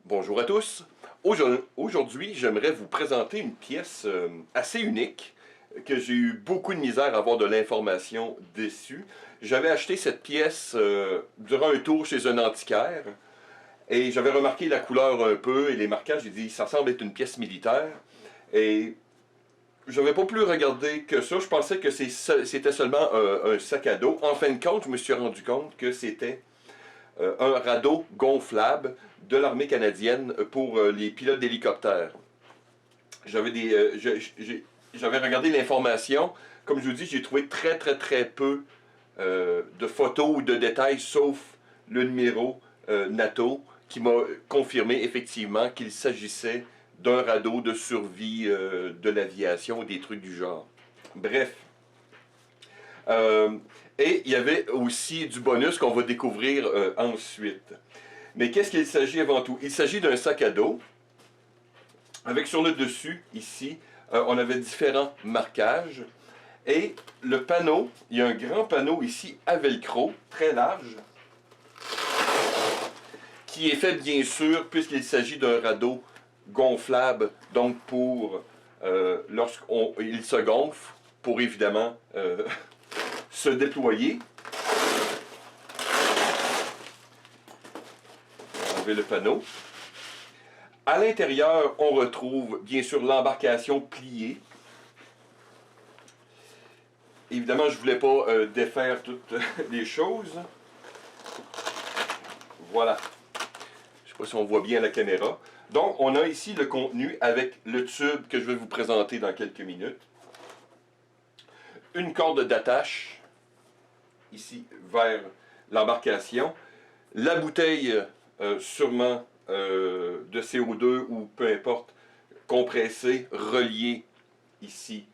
Bonjour à tous. Aujourd'hui, j'aimerais vous présenter une pièce assez unique que j'ai eu beaucoup de misère à avoir de l'information dessus. J'avais acheté cette pièce durant un tour chez un antiquaire et j'avais remarqué la couleur un peu et les marquages. J'ai dit, ça semble être une pièce militaire. Et je n'avais pas plus regardé que ça. Je pensais que c'était seulement un sac à dos. En fin de compte, je me suis rendu compte que c'était un radeau gonflable de l'armée canadienne pour les pilotes d'hélicoptères. J'avais regardé l'information. Comme je vous dis, j'ai trouvé très peu de photos ou de détails, sauf le numéro NATO qui m'a confirmé effectivement qu'il s'agissait d'un radeau de survie de l'aviation ou des trucs du genre. Bref. Et il y avait aussi du bonus qu'on va découvrir ensuite. Mais qu'est-ce qu'il s'agit avant tout? Il s'agit d'un sac à dos, avec sur le dessus, ici, on avait différents marquages. Et le panneau, il y a un grand panneau ici à velcro, très large, qui est fait bien sûr, puisqu'il s'agit d'un radeau gonflable, donc pour, lorsqu'il se gonfle, pour évidemment se déployer. Enlever le panneau. À l'intérieur, on retrouve bien sûr l'embarcation pliée. Évidemment, je ne voulais pas défaire toutes les choses. Voilà. Je ne sais pas si on voit bien la caméra. Donc, on a ici le contenu avec le tube que je vais vous présenter dans quelques minutes. Une corde d'attache, ici, vers l'embarcation. La bouteille, sûrement de CO2 ou peu importe, compressée, reliée ici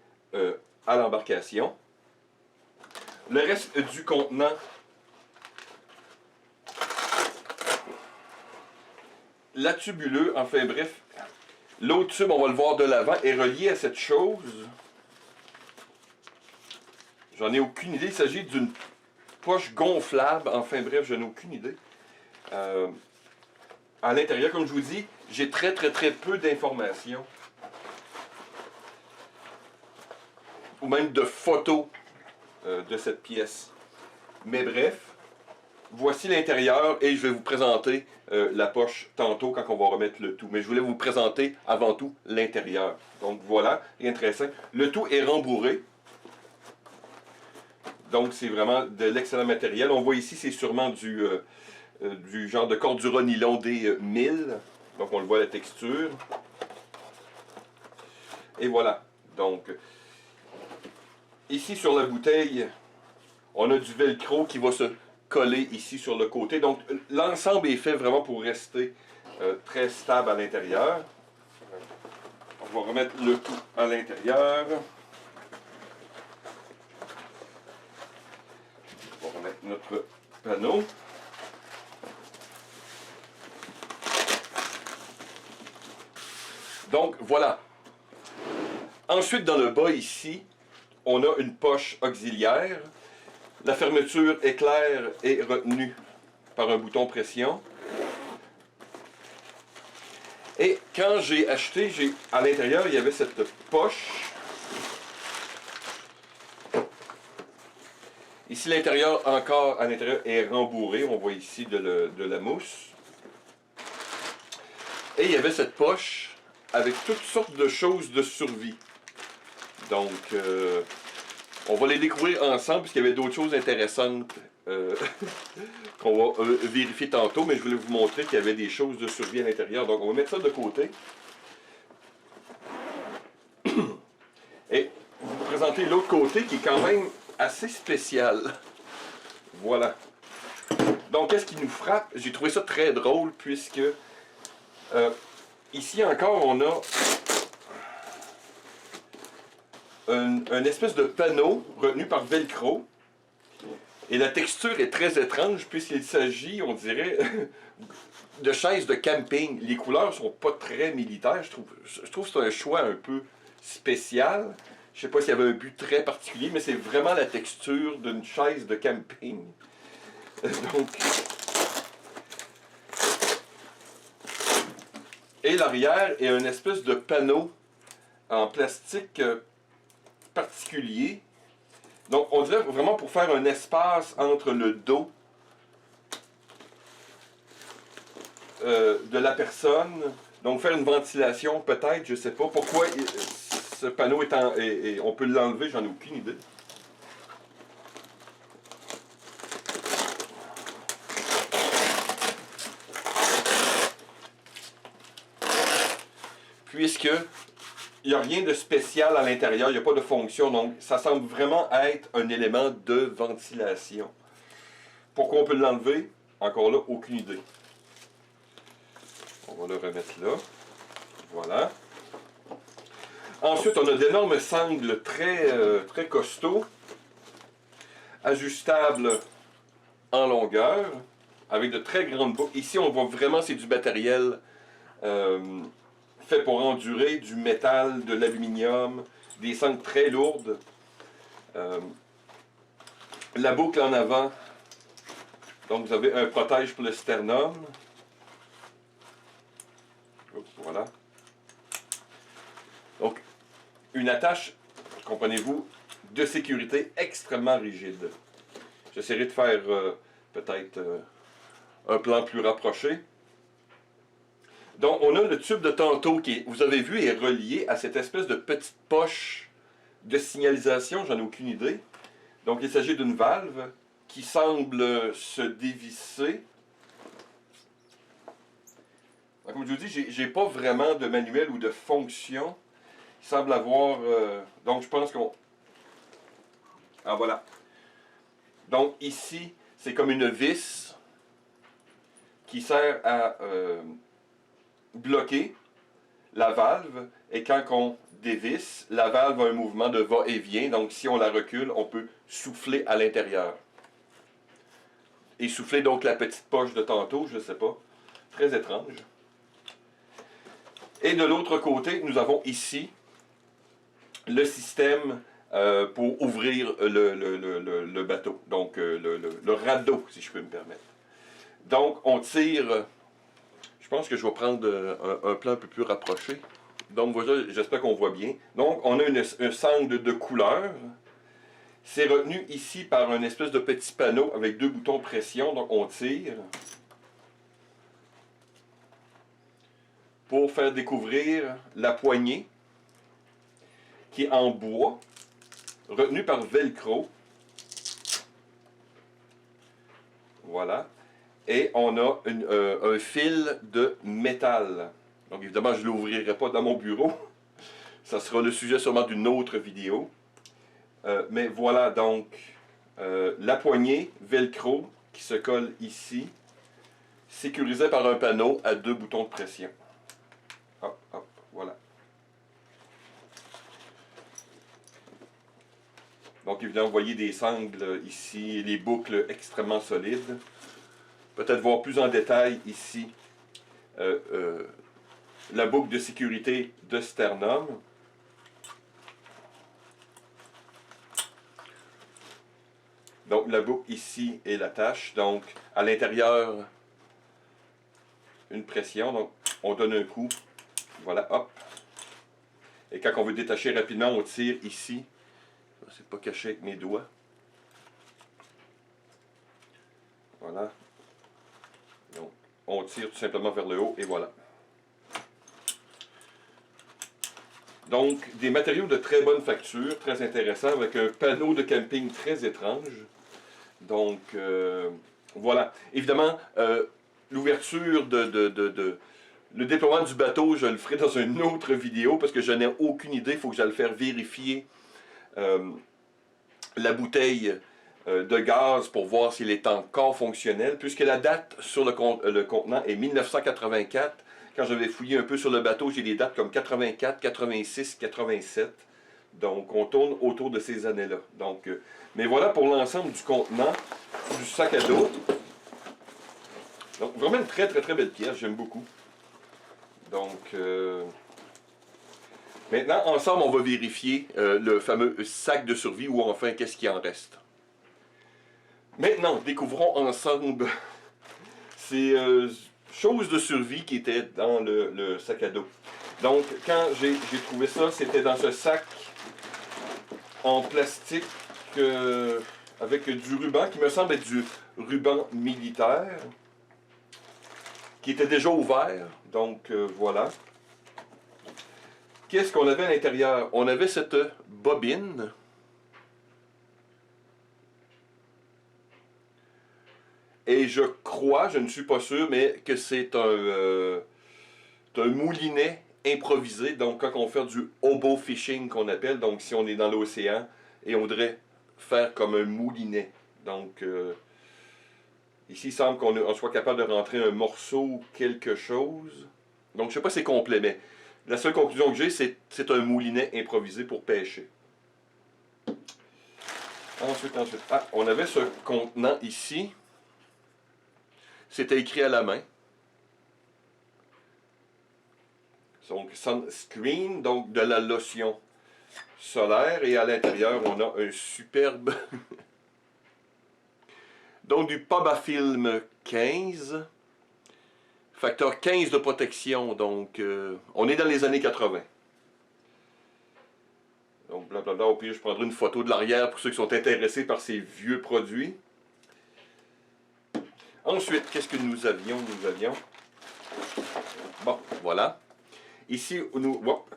à l'embarcation. Le reste du contenant, la tubuleuse, enfin bref, l'autre tube, on va le voir de l'avant, est relié à cette chose. J'en ai aucune idée, il s'agit d'une poche gonflable, enfin bref, je n'ai aucune idée. À l'intérieur, comme je vous dis, j'ai très peu d'informations. Ou même de photos de cette pièce. Mais bref, voici l'intérieur et je vais vous présenter la poche tantôt quand on va remettre le tout. Mais je voulais vous présenter avant tout l'intérieur. Donc voilà, rien de très simple. Le tout est rembourré. Donc c'est vraiment de l'excellent matériel. On voit ici, c'est sûrement du genre de cordura nylon des 1000. Donc on le voit la texture. Et voilà. Donc ici sur la bouteille, on a du velcro qui va se coller ici sur le côté. Donc l'ensemble est fait vraiment pour rester très stable à l'intérieur. On va remettre le tout à l'intérieur. On va remettre notre panneau. Donc voilà. Ensuite, dans le bas ici, on a une poche auxiliaire. La fermeture éclair est retenue par un bouton pression. Et quand j'ai acheté, à l'intérieur, il y avait cette poche. Ici, l'intérieur, encore à l'intérieur, est rembourré. On voit ici de la mousse. Et il y avait cette poche avec toutes sortes de choses de survie. Donc, on va les découvrir ensemble, puisqu'il y avait d'autres choses intéressantes qu'on va vérifier tantôt, mais je voulais vous montrer qu'il y avait des choses de survie à l'intérieur. Donc, on va mettre ça de côté. Et vous présenter l'autre côté, qui est quand même assez spécial. Voilà. Donc, qu'est-ce qui nous frappe? J'ai trouvé ça très drôle, puisque ici encore, on a un espèce de panneau retenu par velcro. Et la texture est très étrange puisqu'il s'agit, on dirait, de chaises de camping. Les couleurs sont pas très militaires. Je trouve que c'est un choix un peu spécial. Je sais pas s'il y avait un but très particulier, mais c'est vraiment la texture d'une chaise de camping. Donc, Et l'arrière est une espèce de panneau en plastique particulier. Donc, on dirait vraiment pour faire un espace entre le dos de la personne. Donc, faire une ventilation, peut-être, je ne sais pas. Pourquoi ce panneau on peut l'enlever, j'en ai aucune idée. Puisque il n'y a rien de spécial à l'intérieur, il n'y a pas de fonction, donc ça semble vraiment être un élément de ventilation. Pourquoi on peut l'enlever? Encore là, aucune idée. On va le remettre là. Voilà. Ensuite, on a d'énormes sangles très costauds, ajustables en longueur, avec de très grandes boucles. Ici, on voit vraiment c'est du matériel fait pour endurer, du métal, de l'aluminium, des sangles très lourdes. La boucle en avant, donc vous avez un protège pour le sternum. Oups, voilà. Donc, une attache, comprenez-vous, de sécurité extrêmement rigide. J'essaierai de faire peut-être un plan plus rapproché. Donc, on a le tube de tantôt qui, vous avez vu, est relié à cette espèce de petite poche de signalisation, j'en ai aucune idée. Donc, il s'agit d'une valve qui semble se dévisser. Donc, comme je vous dis, j'ai pas vraiment de manuel ou de fonction. Il semble avoir... donc, je pense qu'on... Ah, voilà. Donc, ici, c'est comme une vis qui sert à bloquer la valve. Et quand on dévisse, la valve a un mouvement de va-et-vient. Donc, si on la recule, on peut souffler à l'intérieur. Et souffler donc la petite poche de tantôt, je ne sais pas. Très étrange. Et de l'autre côté, nous avons ici le système pour ouvrir le bateau. Donc, le radeau, si je peux me permettre. Donc, on tire... Je pense que je vais prendre un plan un peu plus rapproché. Donc, voilà, j'espère qu'on voit bien. Donc, on a un sangle de couleur. C'est retenu ici par un espèce de petit panneau avec deux boutons pression. Donc, on tire pour faire découvrir la poignée qui est en bois, retenue par velcro. Voilà. Et on a un fil de métal. Donc, évidemment, je ne l'ouvrirai pas dans mon bureau. Ça sera le sujet sûrement d'une autre vidéo. Mais voilà donc la poignée velcro qui se colle ici, sécurisée par un panneau à deux boutons de pression. Hop, hop, voilà. Donc évidemment, vous voyez des sangles ici, les boucles extrêmement solides. Peut-être voir plus en détail ici la boucle de sécurité de sternum. Donc la boucle ici est l'attache. Donc à l'intérieur, une pression. Donc on donne un coup. Voilà, hop. Et quand on veut détacher rapidement, on tire ici. C'est pas caché avec mes doigts. Voilà. Donc on tire tout simplement vers le haut et voilà. Donc, des matériaux de très bonne facture, très intéressants, avec un panneau de camping très étrange. Donc, voilà. Évidemment, l'ouverture le déploiement du bateau, je le ferai dans une autre vidéo, parce que je n'ai aucune idée, il faut que j'aille faire vérifier la bouteille de gaz pour voir s'il est encore fonctionnel, puisque la date sur le contenant est 1984. Quand j'avais fouillé un peu sur le bateau, j'ai des dates comme 84, 86, 87. Donc, on tourne autour de ces années-là. Donc, mais voilà pour l'ensemble du contenant, du sac à dos. Donc, vraiment une très belle pièce, j'aime beaucoup. Donc, maintenant, ensemble, on va vérifier le fameux sac de survie, ou enfin, qu'est-ce qui en reste. Maintenant, découvrons ensemble ces chose de survie qui était dans le sac à dos. Donc, quand j'ai trouvé ça, c'était dans ce sac en plastique avec du ruban, qui me semble être du ruban militaire, qui était déjà ouvert. Donc, voilà. Qu'est-ce qu'on avait à l'intérieur? On avait cette bobine. Et je crois, je ne suis pas sûr, mais que c'est un moulinet improvisé. Donc, quand on fait du hobo fishing qu'on appelle, donc si on est dans l'océan et on voudrait faire comme un moulinet. Donc, ici, il semble qu'on soit capable de rentrer un morceau ou quelque chose. Donc, je ne sais pas si c'est complet, mais la seule conclusion que j'ai, c'est un moulinet improvisé pour pêcher. Ensuite. Ah, on avait ce contenant ici. C'était écrit à la main. Donc, sunscreen, donc de la lotion solaire. Et à l'intérieur, on a un superbe... donc, du Pobafilm 15. Facteur 15 de protection. Donc, on est dans les années 80. Donc, blablabla. Au pire, je prendrai une photo de l'arrière pour ceux qui sont intéressés par ces vieux produits. Ensuite, qu'est-ce que nous avions? Bon, voilà. Ici,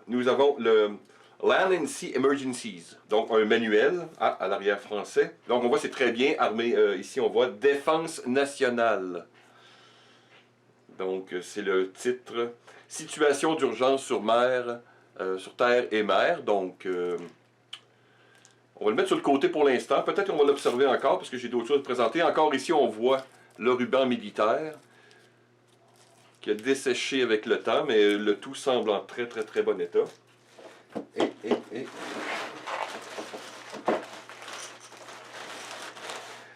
nous avons le Land and Sea Emergencies. Donc, un manuel à l'arrière français. Donc, on voit, c'est très bien armé. Ici, on voit Défense nationale. Donc, c'est le titre. Situation d'urgence sur mer, sur terre et mer. Donc, on va le mettre sur le côté pour l'instant. Peut-être qu'on va l'observer encore parce que j'ai d'autres choses à présenter. Encore ici, on voit le ruban militaire qui a desséché avec le temps, mais le tout semble en très bon état.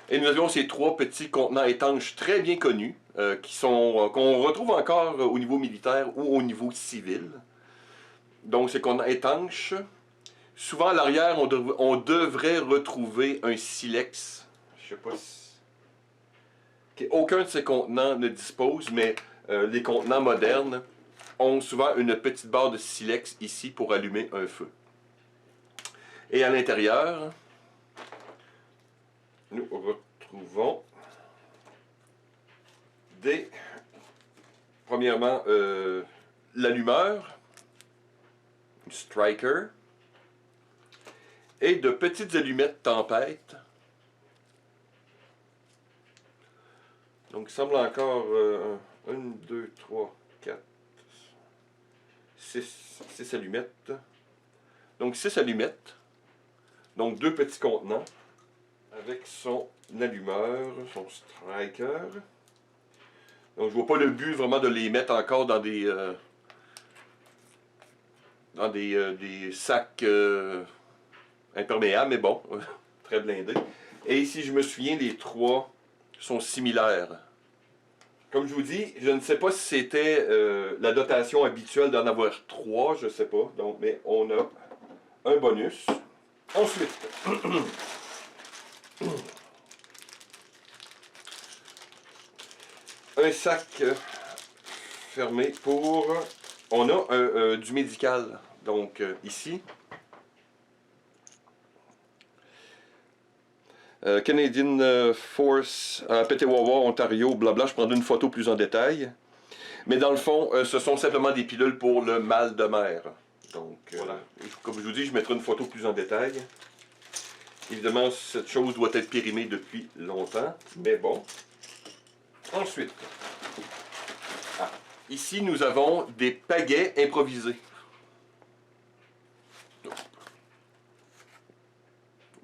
Et nous avions ces trois petits contenants étanches très bien connus, qu'on retrouve encore au niveau militaire ou au niveau civil. Donc ces contenants étanches, souvent à l'arrière, on devrait retrouver un silex. Je sais pas si... Aucun de ces contenants ne dispose, mais les contenants modernes ont souvent une petite barre de silex ici pour allumer un feu. Et à l'intérieur, nous retrouvons premièrement, l'allumeur, une striker, et de petites allumettes tempête. Donc, il semble encore 1, 2, 3, 4, 6 allumettes. Donc, 6 allumettes. Donc, 2 petits contenants avec son allumeur, son striker. Donc, je vois pas le but vraiment de les mettre encore dans des sacs imperméables, mais bon, très blindés. Et ici, je me souviens, les trois sont similaires. Comme je vous dis, je ne sais pas si c'était la dotation habituelle d'en avoir 3, je ne sais pas. Donc, mais on a un bonus. Ensuite, un sac fermé pour... On a du médical. Donc, ici. Canadian Force à Petawawa, Ontario, blabla. Je prendrai une photo plus en détail. Mais dans le fond, ce sont simplement des pilules pour le mal de mer. Donc, voilà. Comme je vous dis, je mettrai une photo plus en détail. Évidemment, cette chose doit être périmée depuis longtemps. Mais bon. Ensuite, ici, nous avons des pagaies improvisés.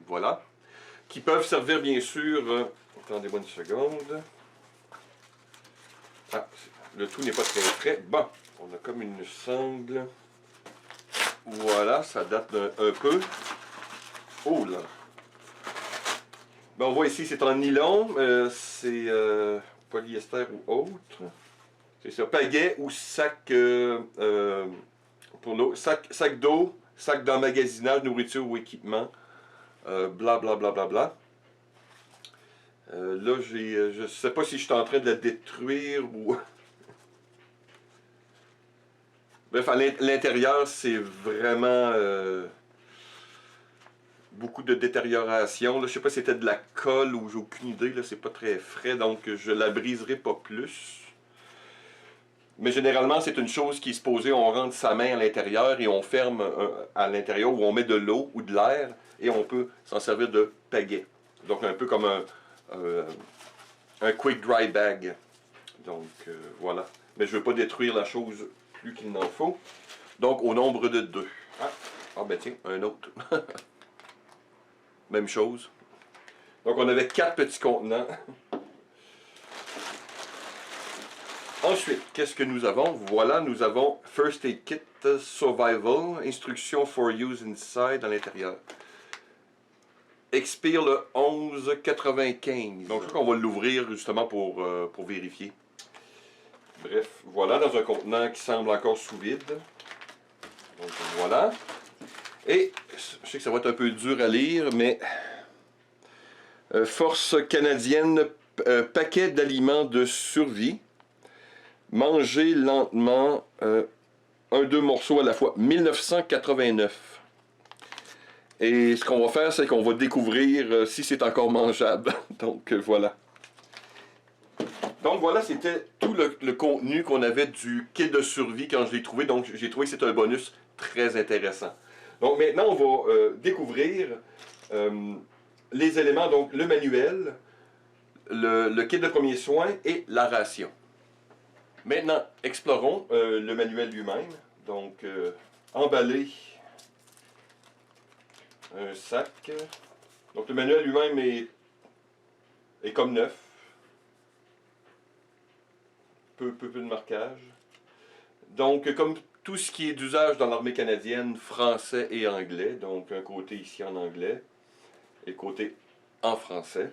Voilà. Qui peuvent servir, bien sûr... attendez-moi une seconde. Ah, le tout n'est pas très frais. Bon, on a comme une sangle. Voilà, ça date un peu. Oh là! Ben, on voit ici, c'est en nylon. C'est polyester ou autre. C'est ça, pagaie ou sac pour l'eau. Sac d'eau, sac d'emmagasinage, nourriture ou équipement. Bla bla bla bla bla. Là, je sais pas si je suis en train de la détruire ou... Bref, à l'intérieur, c'est vraiment beaucoup de détérioration. Là, je sais pas si c'était de la colle ou j'ai aucune idée. Là, c'est pas très frais, donc je la briserai pas plus. Mais généralement, c'est une chose qui est supposée, on rentre sa main à l'intérieur et on ferme à l'intérieur où on met de l'eau ou de l'air et on peut s'en servir de pagaie. Donc un peu comme un quick dry bag. Donc voilà. Mais je ne veux pas détruire la chose plus qu'il n'en faut. Donc au nombre de 2. Ah ben tiens, un autre. Même chose. Donc on avait 4 petits contenants. Ensuite, qu'est-ce que nous avons? Voilà, nous avons First Aid Kit Survival, instruction for use inside à l'intérieur. Expire le 11,95. Donc je crois qu'on va l'ouvrir justement pour vérifier. Bref, voilà, dans un contenant qui semble encore sous vide. Donc voilà. Et je sais que ça va être un peu dur à lire, mais Force canadienne, paquet d'aliments de survie. Manger lentement, 1-2 morceaux à la fois, 1989. Et ce qu'on va faire, c'est qu'on va découvrir si c'est encore mangeable. Donc voilà. Donc voilà, c'était tout le contenu qu'on avait du kit de survie quand je l'ai trouvé. Donc j'ai trouvé que c'était un bonus très intéressant. Donc maintenant, on va découvrir les éléments, donc le manuel, le kit de premiers soins et la ration. Maintenant, explorons le manuel lui-même. Donc, emballé un sac. Donc, le manuel lui-même est comme neuf. Peu de marquage. Donc, comme tout ce qui est d'usage dans l'armée canadienne, français et anglais. Donc, un côté ici en anglais et côté en français.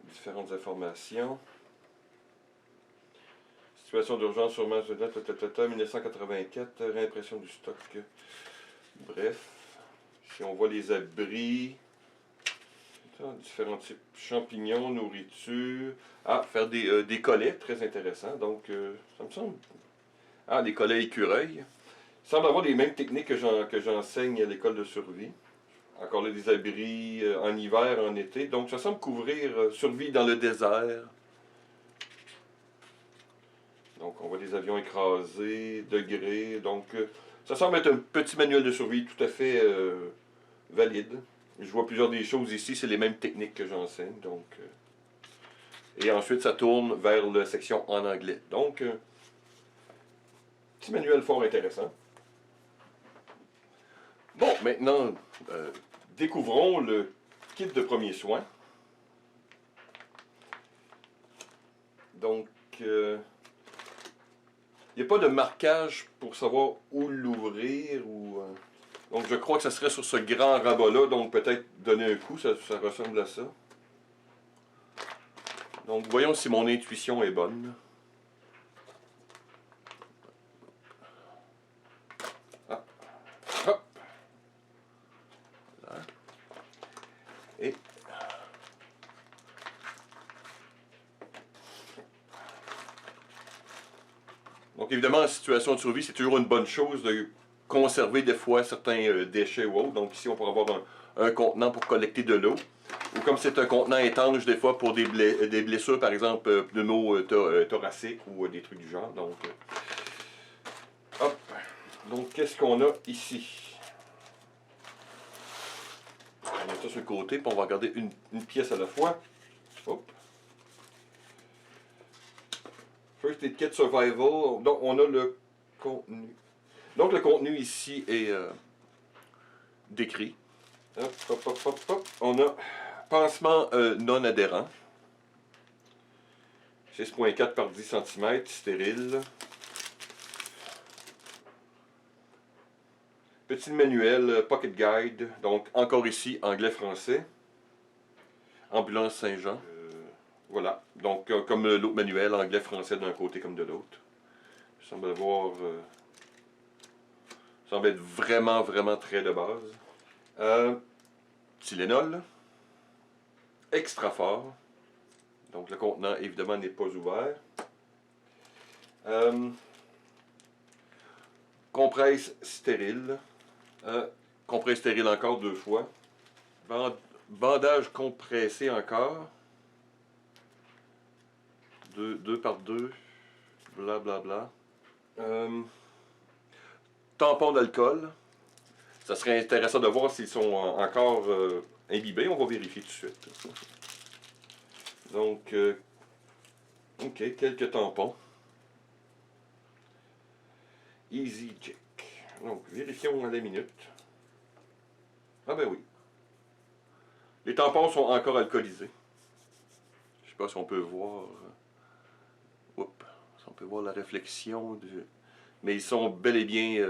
Différentes informations. Situation d'urgence sur 1984, réimpression du stock. Bref, si on voit les abris, différents types champignons, nourriture. Ah, faire des collets, très intéressant. Donc, ça me semble. Ah, des collets écureuils. Il semble avoir les mêmes techniques que j'enseigne à l'école de survie. Encore là, des abris en hiver, en été. Donc, ça semble couvrir survie dans le désert. Donc, on voit des avions écrasés, degrés. Donc, ça semble être un petit manuel de survie tout à fait valide. Je vois plusieurs des choses ici, c'est les mêmes techniques que j'enseigne. Donc, et ensuite, ça tourne vers la section en anglais. Donc, petit manuel fort intéressant. Bon, maintenant, découvrons le kit de premiers soins. Donc, il n'y a pas de marquage pour savoir où l'ouvrir ou... Donc je crois que ça serait sur ce grand rabat-là, donc peut-être donner un coup, ça ressemble à ça. Donc voyons si mon intuition est bonne. Ah. Hop. Voilà. Et... Donc évidemment, en situation de survie, c'est toujours une bonne chose de conserver des fois certains déchets ou autres. Donc ici, on pourra avoir un contenant pour collecter de l'eau. Ou comme c'est un contenant étanche, des fois pour des blessures, par exemple, pneumos thoraciques ou des trucs du genre. Donc, hop. Donc, qu'est-ce qu'on a ici? On met ça sur le côté, puis on va regarder une pièce à la fois. Hop. First Aid Kit Survival. Donc, on a le contenu. Donc, le contenu ici est décrit. Hop, hop, hop, hop, hop. On a pansement non adhérent. 6,4 par 10 cm, stérile. Petit manuel, Pocket Guide. Donc, encore ici, anglais-français. Ambulance Saint-Jean. Voilà. Donc, comme l'autre manuel, anglais-français d'un côté comme de l'autre. Ça semble avoir... semble être vraiment, vraiment très de base. Tylenol. Extra fort. Donc le contenant évidemment n'est pas ouvert. Compresse stérile. Compresse stérile encore 2 fois. Bandage compressé encore. 2 par 2. Blablabla. Tampon d'alcool. Ça serait intéressant de voir s'ils sont encore imbibés. On va vérifier tout de suite. Donc, ok, quelques tampons. Easy Check. Donc, vérifions à la minute. Ah ben oui. Les tampons sont encore alcoolisés. Je sais pas si on peut voir... Oups. Si on peut voir la réflexion de... Mais ils sont bel et bien...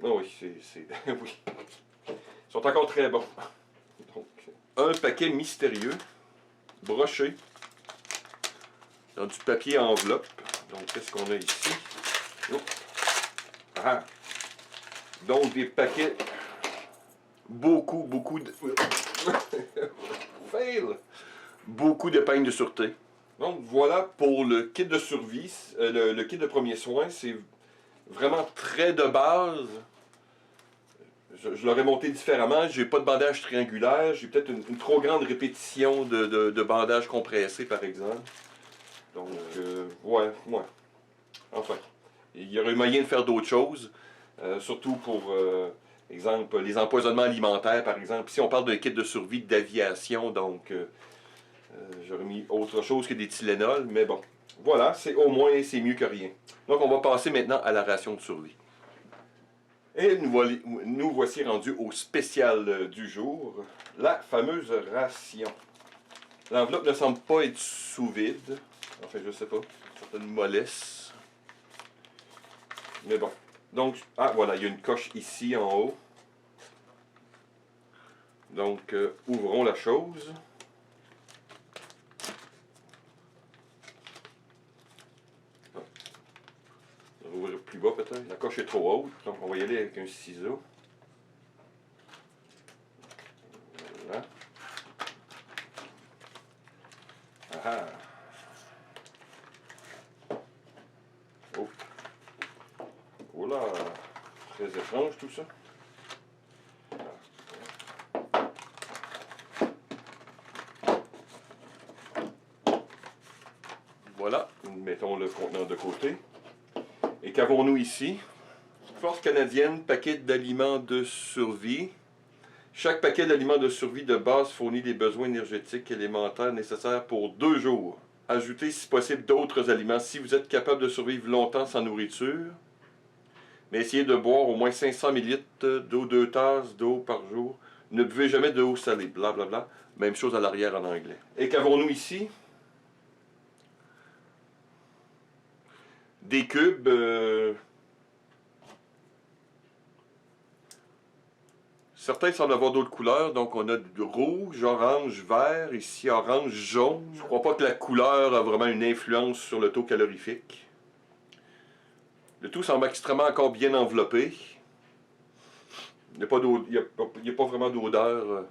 Oh oui, c'est... oui. Ils sont encore très bons. Donc, un paquet mystérieux, broché, dans du papier enveloppe. Donc, qu'est-ce qu'on a ici? Oh. Ah. Donc, des paquets... Beaucoup de... Fail! Beaucoup d'épingles de sûreté. Donc, voilà pour le kit de survie. Le kit de premiers soins, c'est vraiment très de base. Je l'aurais monté différemment. J'ai pas de bandage triangulaire. J'ai peut-être une trop grande répétition de bandages compressés, par exemple. Donc, ouais. Enfin, il y aurait moyen de faire d'autres choses. Surtout pour, exemple, les empoisonnements alimentaires, par exemple. Ici, on parle d'un kit de survie d'aviation, donc j'aurais mis autre chose que des Tylenol, mais bon. Voilà, au moins, c'est mieux que rien. Donc, on va passer maintenant à la ration de survie. Et nous voici rendus au spécial du jour, la fameuse ration. L'enveloppe ne semble pas être sous vide. Enfin, je sais pas, certaine mollesse. Mais bon. Donc, ah voilà, il y a une coche ici en haut. Donc, ouvrons la chose. On va ouvrir plus bas peut-être. La coche est trop haute, donc on va y aller avec un ciseau. Voilà. Ah. Oh. Oh là, très étrange tout ça. Voilà, mettons le contenant de côté. Et qu'avons-nous ici? Force canadienne, paquet d'aliments de survie. Chaque paquet d'aliments de survie de base fournit les besoins énergétiques élémentaires nécessaires pour 2 jours. Ajoutez si possible d'autres aliments si vous êtes capable de survivre longtemps sans nourriture. Mais essayez de boire au moins 500 ml d'eau, 2 tasses d'eau par jour. Ne buvez jamais de eau salée, blablabla. Même chose à l'arrière en anglais. Et qu'avons-nous ici? Des cubes. Certains semblent avoir d'autres couleurs, donc on a du rouge, orange, vert, ici orange, jaune. Je crois pas que la couleur a vraiment une influence sur le taux calorifique. Le tout semble extrêmement encore bien enveloppé. Il n'y a pas vraiment d'odeur.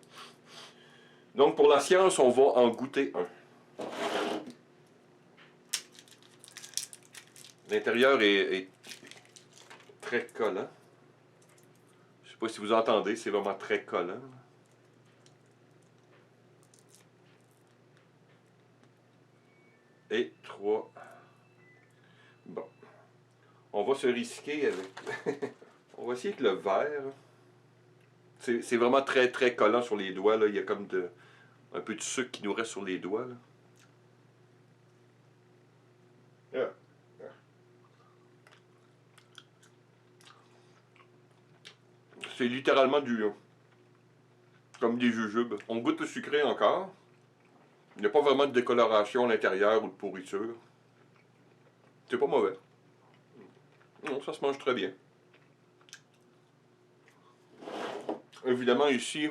Donc pour la science, on va en goûter un. L'intérieur est très collant. Je ne sais pas si vous entendez, c'est vraiment très collant. Et 3. Bon. On va se risquer avec... On va essayer avec le verre. C'est vraiment très très collant sur les doigts. Là. Il y a comme un peu de sucre qui nous reste sur les doigts. Là. C'est littéralement comme des jujubes. On goûte le sucré encore. Il n'y a pas vraiment de décoloration à l'intérieur ou de pourriture. C'est pas mauvais. Non, ça se mange très bien. Évidemment ici,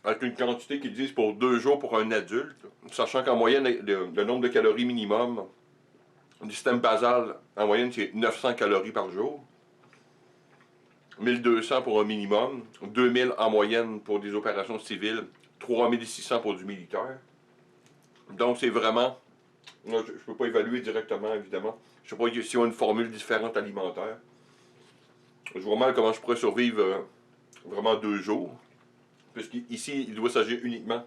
avec une quantité qu'ils disent pour 2 jours pour un adulte, sachant qu'en moyenne, le nombre de calories minimum du système basal, en moyenne, c'est 900 calories par jour. 1200 pour un minimum, 2000 en moyenne pour des opérations civiles, 3600 pour du militaire. Donc c'est vraiment Moi, je ne peux pas évaluer directement, évidemment. Je ne sais pas s'il y a une formule différente alimentaire. Je vois mal comment je pourrais survivre vraiment 2 jours. Puisqu'ici, il doit s'agir uniquement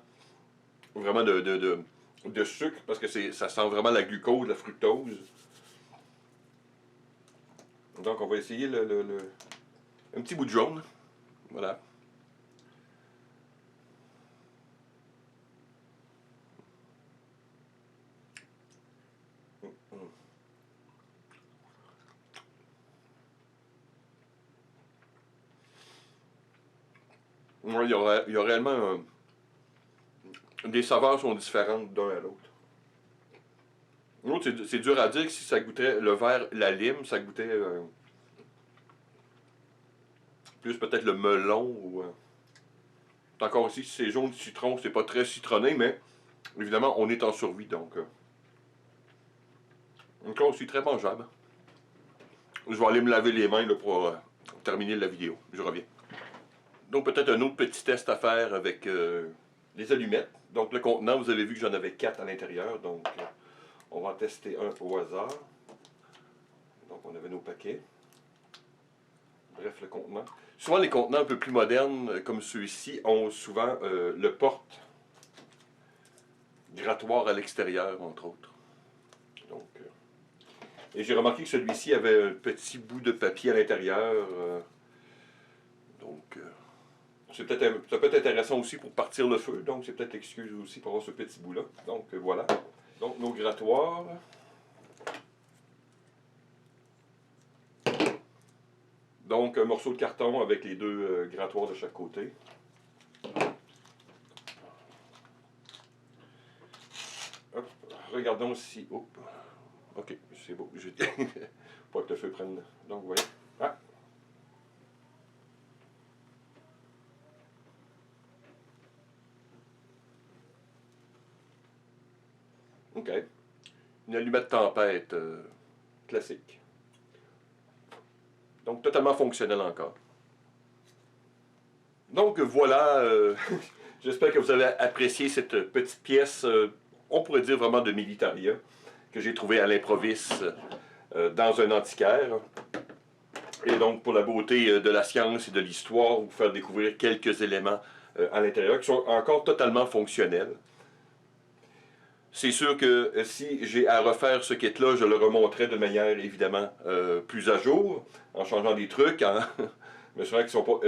vraiment de sucre, parce que ça sent vraiment la glucose, la fructose. Donc, on va essayer un petit bout de jaune. Voilà. Ouais, il y a réellement des saveurs sont différentes d'un à l'autre. L'autre, c'est dur à dire que si ça goûtait le vert, la lime, ça goûtait plus peut-être le melon ou. Encore ici, si c'est jaune citron, c'est pas très citronné, mais évidemment, on est en survie donc. Encore aussi très mangeable. Je vais aller me laver les mains là, pour terminer la vidéo. Je reviens. Donc peut-être un autre petit test à faire avec les allumettes. Donc le contenant, vous avez vu que j'en avais 4 à l'intérieur. Donc on va en tester un au hasard. Donc on avait nos paquets. Bref, le contenant. Souvent les contenants un peu plus modernes, comme ceux-ci, ont souvent le porte grattoir à l'extérieur, entre autres. Donc, et j'ai remarqué que celui-ci avait un petit bout de papier à l'intérieur. Donc, ça peut être intéressant aussi pour partir le feu. Donc, c'est peut-être l'excuse aussi pour avoir ce petit bout-là. Donc, voilà. Donc, nos grattoirs. Donc, un morceau de carton avec les deux grattoirs de chaque côté. Hop, regardons si... Oh, ok, c'est beau. Pas que le feu prenne. Donc, vous voyez. Ah! Ok. Une allumette tempête classique. Donc, totalement fonctionnel encore. Donc, voilà. J'espère que vous avez apprécié cette petite pièce, on pourrait dire vraiment de militaria, que j'ai trouvée à l'improviste dans un antiquaire. Et donc, pour la beauté de la science et de l'histoire, vous faire découvrir quelques éléments à l'intérieur qui sont encore totalement fonctionnels. C'est sûr que si j'ai à refaire ce kit-là, je le remonterai de manière évidemment plus à jour, en changeant des trucs, en me assurant qu'ils ne sont pas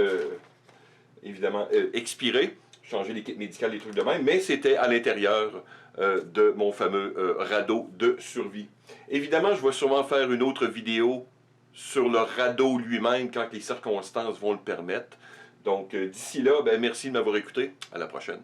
évidemment expirés, changer les kits médicaux, des trucs de même, mais c'était à l'intérieur de mon fameux radeau de survie. Évidemment, je vais sûrement faire une autre vidéo sur le radeau lui-même quand les circonstances vont le permettre. Donc d'ici là, ben, merci de m'avoir écouté. À la prochaine.